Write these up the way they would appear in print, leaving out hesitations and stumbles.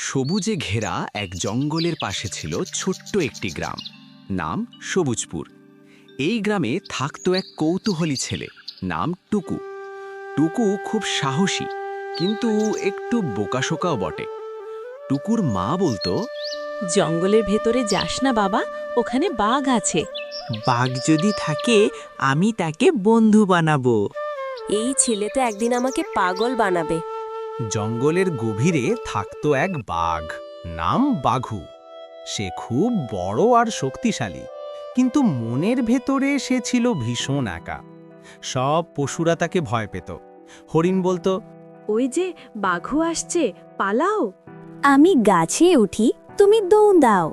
সবুজে ঘেরা এক জঙ্গলের পাশে ছিল ছোট্ট একটি গ্রাম, নাম সবুজপুর। এই গ্রামে থাকতো এক কৌতূহলী ছেলে, নাম টুকু। টুকু খুব সাহসী, কিন্তু একটু বোকাশোকাও বটে। টুকুর মা বলতো, জঙ্গলের ভেতরে যাস না বাবা, ওখানে বাঘ আছে। বাঘ যদি থাকে আমি তাকে বন্ধু বানাবো। এই ছেলে তো একদিন আমাকে পাগল বানাবে। জঙ্গলের গভীরে থাকতো এক বাঘ, নাম বাঘু। সে খুব বড় আর শক্তিশালী, কিন্তু মনের ভেতরে সে ছিল ভীষণ একা। সব পশুরা তাকে ভয় পেত। হরিণ বলতো, ওই যে বাঘু আসছে, পালাও। আমি গাছে উঠি, তুমি দৌড় দাও।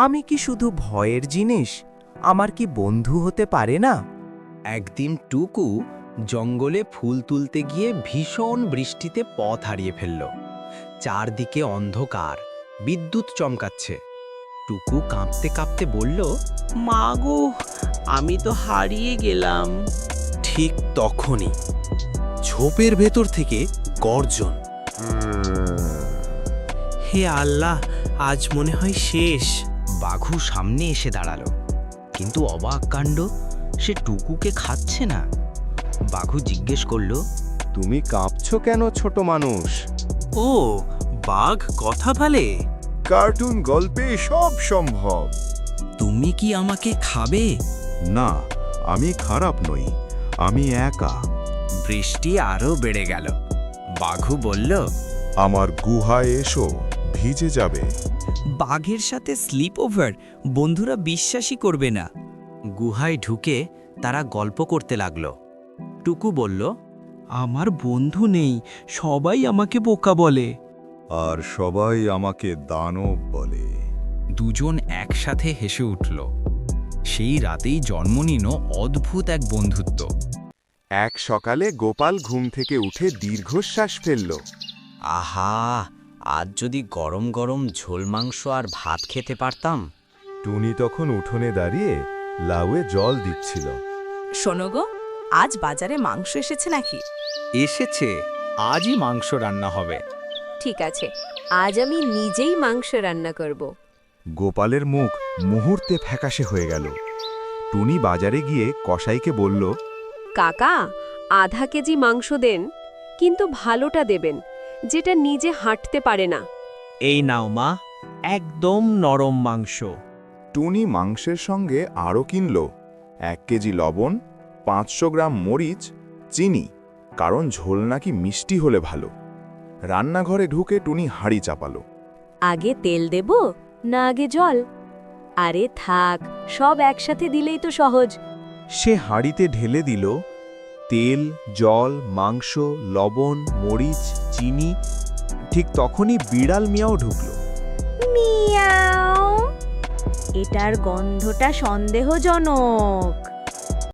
আমি কি শুধু ভয়ের জিনিস? আমার কি বন্ধু হতে পারে না? একদিন টুকু জঙ্গলে ফুল তুলতে গিয়ে ভীষণ বৃষ্টিতে পথ হারিয়ে ফেলল। চারদিকে অন্ধকার, বিদ্যুৎ চমকাচ্ছে। টুকু কাঁপতে কাঁপতে বলল, মাগো, আমি তো হারিয়ে গেলাম। ঠিক তখনই ঝোপের ভেতর থেকে গর্জন। হে আল্লাহ, আজ মনে হয় শেষ। বাঘু সামনে এসে দাঁড়ালো, কিন্তু অবাক কাণ্ড, সে টুকুকে খাচ্ছে না। বাঘু জিজ্ঞেস করল, তুমি কাঁপছো কেন ছোট মানুষ? ও, বাঘ কথা বলে? কার্টুন গল্পে সব সম্ভব। তুমি কি আমাকে খাবে? না, আমি খারাপ নই, আমি একা। বৃষ্টি আরো বেড়ে গেল। বাঘু বলল, আমার গুহায় এসো, ভিজে যাবে। বাঘের সাথে স্লিপ ওভার? বন্ধুরা বিশ্বাসই করবে না। গুহায় ঢুকে তারা গল্প করতে লাগলো। টুকু বলল, আমার বন্ধু নেই, সবাই আমাকে বোকা বলে। আর সবাই আমাকে দানব বলে। দুজন একসাথে হেসে উঠল। সেই রাতেই জন্ম নিল অদ্ভুত এক বন্ধুত্ব। এক সকালে গোপাল ঘুম থেকে উঠে দীর্ঘশ্বাস ফেলল। আহা, আজ যদি গরম গরম ঝোল মাংস আর ভাত খেতে পারতাম। টুনি তখন উঠোনে দাঁড়িয়ে লাউয়ে জল দিচ্ছিল। শোনো গো, আজ বাজারে মাংস এসেছে নাকি? এসেছে, আজই মাংস রান্না হবে। ঠিক আছে, আজ আমি নিজেই মাংস রান্না করব। গোপালের মুখ মুহূর্তে ফ্যাকাশে হয়ে গেল। টুনি বাজারে গিয়ে কসাইকে বলল, কাকা, আধা কেজি মাংস দেন, কিন্তু ভালোটা দেবেন, যেটা নিজে হাঁটতে পারে না। এই নাও মা, একদম নরম মাংস। টুনি মাংসের সঙ্গে আরও কিনল 1 কেজি লবণ, 500 গ্রাম মরিচ, চিনি, কারণ ঝোল নাকি মিষ্টি হলে ভালো। রান্নাঘরে ঢুকে টুনি হাঁড়ি চাপালো। আগে তেল দেব না আগে জল? আরে থাক, সব একসাথে দিলেই তো সহজ। সে হাঁড়িতে ঢেলে দিল তেল, জল, মাংস, লবণ, মরিচ, চিনি। ঠিক তখনই বিড়াল মিয়াও ঢুকল। মিয়াও, এটার গন্ধটা সন্দেহজনক।